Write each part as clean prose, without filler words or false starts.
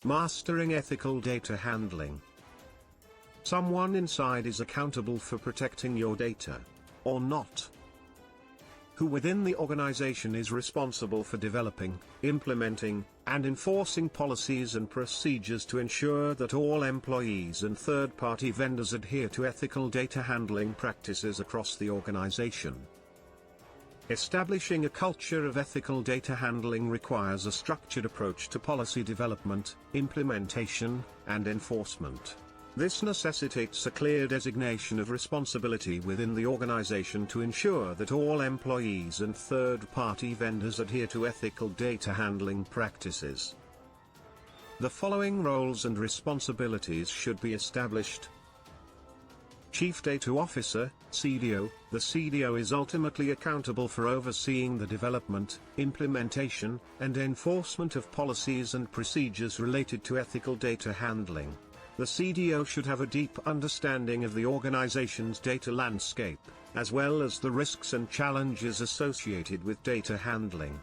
Mastering ethical data handling. Someone inside is accountable for protecting your data. Or not. Who within the organization is responsible for developing, implementing, and enforcing policies and procedures to ensure that all employees and third-party vendors adhere to ethical data handling practices across the organization. Establishing a culture of ethical data handling requires a structured approach to policy development, implementation, and enforcement. This necessitates a clear designation of responsibility within the organization to ensure that all employees and third-party vendors adhere to ethical data handling practices. The following roles and responsibilities should be established. Chief Data Officer, CDO. The CDO is ultimately accountable for overseeing the development, implementation, and enforcement of policies and procedures related to ethical data handling. The CDO should have a deep understanding of the organization's data landscape, as well as the risks and challenges associated with data handling.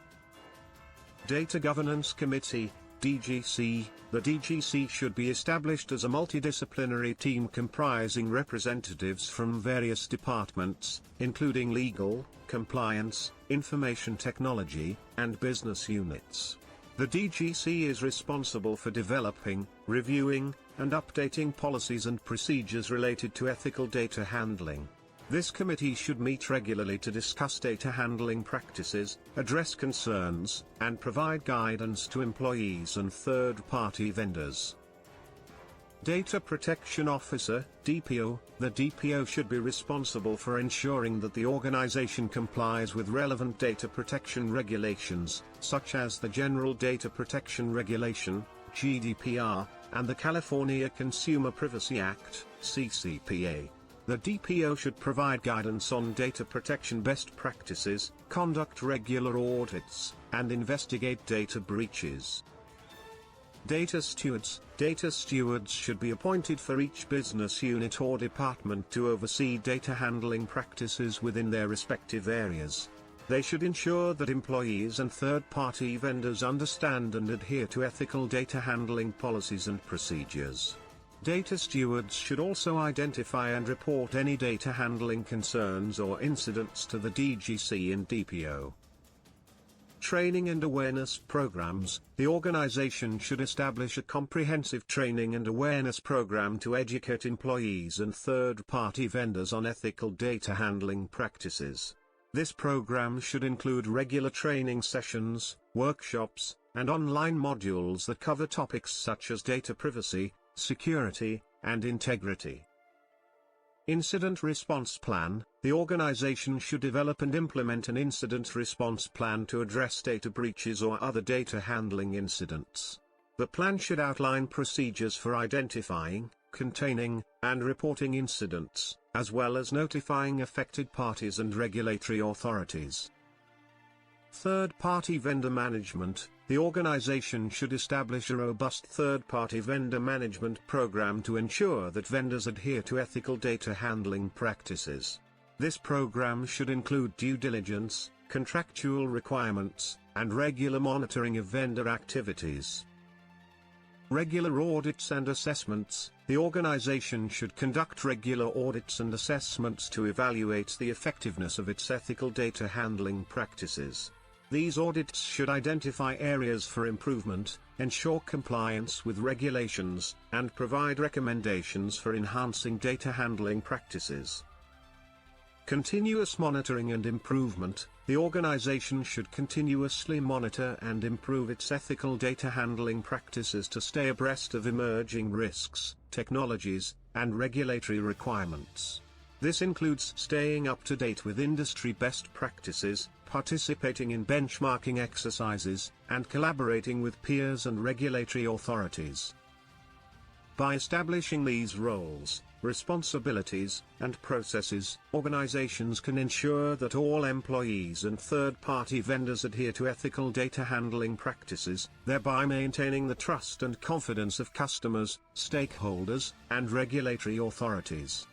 Data Governance Committee, DGC. The DGC should be established as a multidisciplinary team comprising representatives from various departments, including legal, compliance, information technology, and business units. The DGC is responsible for developing, reviewing, and updating policies and procedures related to ethical data handling. This committee should meet regularly to discuss data handling practices, address concerns, and provide guidance to employees and third-party vendors. Data Protection Officer, DPO. The DPO should be responsible for ensuring that the organization complies with relevant data protection regulations, such as the General Data Protection Regulation, GDPR, and the California Consumer Privacy Act, CCPA. The DPO should provide guidance on data protection best practices, conduct regular audits, and investigate data breaches. Data Stewards. Data stewards should be appointed for each business unit or department to oversee data handling practices within their respective areas. They should ensure that employees and third-party vendors understand and adhere to ethical data handling policies and procedures. Data stewards should also identify and report any data handling concerns or incidents to the DGC and DPO. Training and awareness programs. The organization should establish a comprehensive training and awareness program to educate employees and third-party vendors on ethical data handling practices. This program should include regular training sessions, workshops, and online modules that cover topics such as data privacy, security, and integrity. Incident Response Plan. The organization should develop and implement an incident response plan to address data breaches or other data handling incidents. The plan should outline procedures for identifying, containing, and reporting incidents, as well as notifying affected parties and regulatory authorities. Third-party vendor management. The organization should establish a robust third-party vendor management program to ensure that vendors adhere to ethical data handling practices. This program should include due diligence, contractual requirements, and regular monitoring of vendor activities. Regular audits and assessments. The organization should conduct regular audits and assessments to evaluate the effectiveness of its ethical data handling practices. These audits should identify areas for improvement, ensure compliance with regulations, and provide recommendations for enhancing data handling practices. Continuous monitoring and improvement. The organization should continuously monitor and improve its ethical data handling practices to stay abreast of emerging risks, technologies, and regulatory requirements. This includes staying up to date with industry best practices, participating in benchmarking exercises, and collaborating with peers and regulatory authorities. By establishing these roles, responsibilities, and processes, organizations can ensure that all employees and third-party vendors adhere to ethical data handling practices, thereby maintaining the trust and confidence of customers, stakeholders, and regulatory authorities.